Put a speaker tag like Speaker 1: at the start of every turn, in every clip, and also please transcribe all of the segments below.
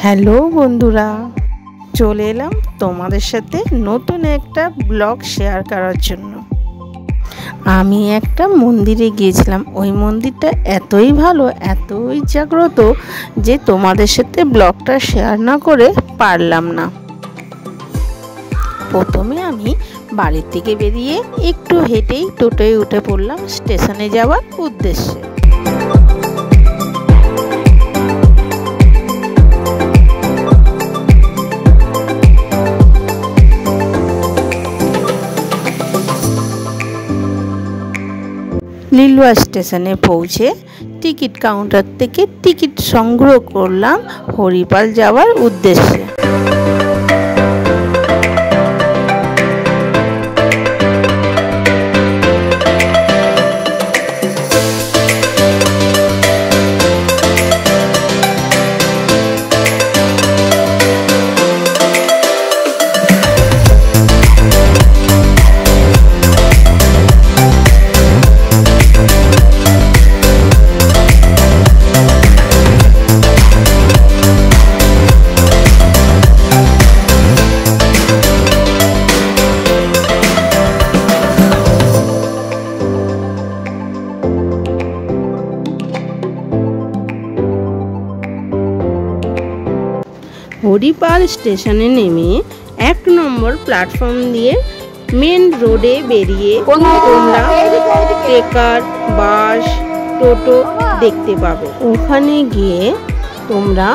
Speaker 1: Hello বন্ধুরা, চলে এলাম তোমাদের সাথে নতুন একটা ব্লগ শেয়ার করার জন্য। আমি একটা মন্দিরে গিয়েছিলাম। ওই মন্দিরটা এতই ভালো, এতই জাগ্রত যে তোমাদের সাথে ব্লগটা শেয়ার না করে পারলাম না। প্রথমে আমি বাড়ির থেকে বেরিয়ে একটু হেঁটেই টোটোয় উঠে পড়লাম স্টেশনে যাওয়ার উদ্দেশ্যে। লিলুয়া স্টেশনে পৌঁছে টিকিট কাউন্টার থেকে টিকিট সংগ্রহ করলাম হরিপাল যাওয়ার উদ্দেশ্যে। হরিপাল স্টেশনে নেমে 1 নম্বর প্ল্যাটফর্ম দিয়ে মেন রোডে বেরিয়ে তোমরা ট্রেকার, বাস, টোটো দেখতে পাবে। ওখানে গিয়ে তোমরা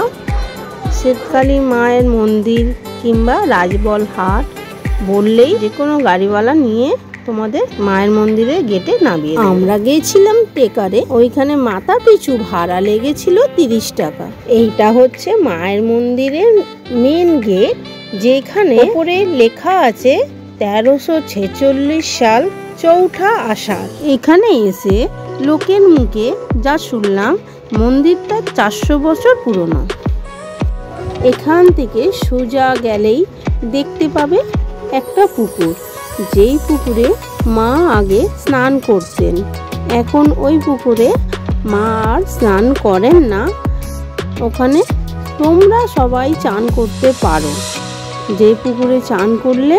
Speaker 1: শ্বেতকালী মায়ের মন্দির কিংবা রাজবল হাট বললেই যে কোনো গাড়িওয়ালা নিয়ে তোমাদের মায়ের মন্দিরে গেটে নামিয়ে দেবে। আমরা গিয়েছিলাম ট্রেকারে, ওইখানে মাথা পিছু ভাড়া লেগেছিল 30 টাকা। এইটা হচ্ছে মায়ের মন্দিরের মেন গেট, যেখানে উপরে লেখা আছে 1346 সাল চৌঠা আষাঢ়। এখানে এসে লোকের মুখে যা শুনলাম মন্দিরটা 400 বছর পুরনো। এখান থেকে সোজা গেলেই দেখতে পাবে একটা পুকুর, যেই পুকুরে মা আগে স্নান করতেন। এখন ওই পুকুরে মা আর স্নান করেন না। ওখানে তোমরা সবাই চান করতে পারো। যে পুকুরে চান করলে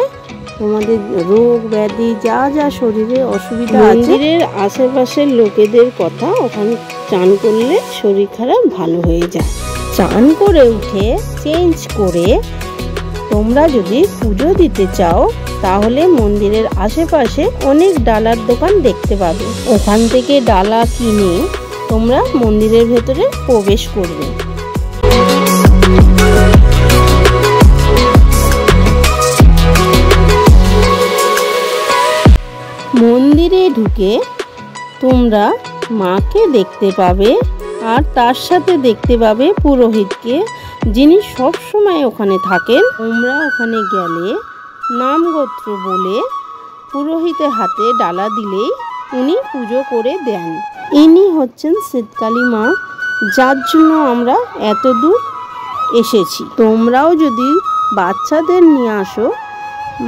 Speaker 1: তোমাদের রোগ ব্যাধি যা যা শরীরে অসুবিধা আছে, মন্দিরের আশেপাশের লোকেদের কথা, ওখানে চান করলে শরীর খারাপ ভালো হয়ে যায়। চান করে উঠে চেঞ্জ করে তোমরা যদি পুজো দিতে চাও তাহলে মন্দিরের আশেপাশে অনেক ডালার দোকান দেখতে পাবে। ওখান থেকে ডালা কিনে তোমরা মন্দিরের ভেতরে প্রবেশ করবে। মন্দিরে ঢুকে তোমরা মাকে দেখতে পাবে আর তার সাথে দেখতে পাবে পুরোহিতকে, যিনি সব সময় ওখানে থাকেন। তোমরা ওখানে গেলে নাম গোত্র বলে পুরোহিতের হাতে ডালা দিলেই উনি পুজো করে দেন। ইনি হচ্ছেন শ্বেতকালী মা, যার জন্য আমরা এত দূর এসেছি। তোমরাও যদি বাচ্চাদের নিয়ে আসো,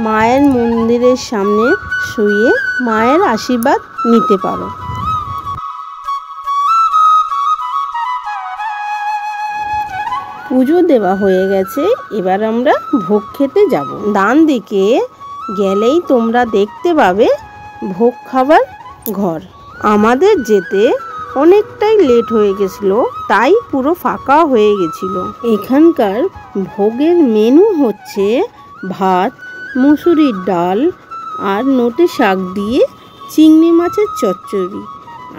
Speaker 1: মায়ের মন্দিরের সামনে শুয়ে মায়ের আশীর্বাদ নিতে পারো। পুজো দেওয়া হয়ে গেছে, এবার আমরা ভোগ খেতে যাব। ডান দিকে গেলেই তোমরা দেখতে পাবে ভোগ খাবার ঘর। আমাদের যেতে অনেকটাই লেট হয়ে গেছিল, তাই পুরো ফাঁকা হয়ে গেছিল। এখানকার ভোগের মেনু হচ্ছে ভাত, মুসুরির ডাল আর নোটে শাক দিয়ে চিংড়ি মাছের চচ্চড়ি,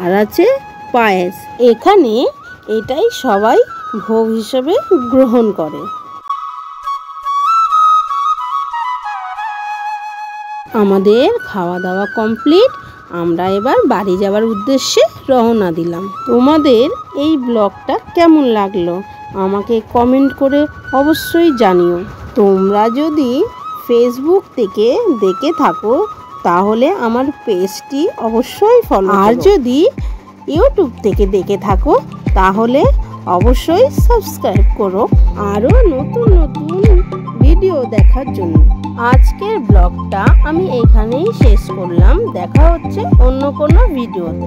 Speaker 1: আর আছে পায়েস। এখানে এটাই সবাই ভোগ হিসেবে গ্রহণ করে। আমাদের খাওয়া দাওয়া কমপ্লিট। আমরা এবার বাড়ি যাওয়ার উদ্দেশ্যে রওনা দিলাম। তোমাদের এই ব্লগটা কেমন লাগলো আমাকে কমেন্ট করে অবশ্যই জানিও। তোমরা যদি ফেসবুক থেকে দেখে থাকো তাহলে আমার পেজটি অবশ্যই ফলো, আর যদি ইউটিউব থেকে দেখে থাকো তাহলে অবশ্যই সাবস্ক্রাইব করো আরও নতুন নতুন ভিডিও দেখার জন্য। আজকের ব্লগটা আমি এখানেই শেষ করলাম। দেখা হচ্ছে অন্য কোনো ভিডিওতে।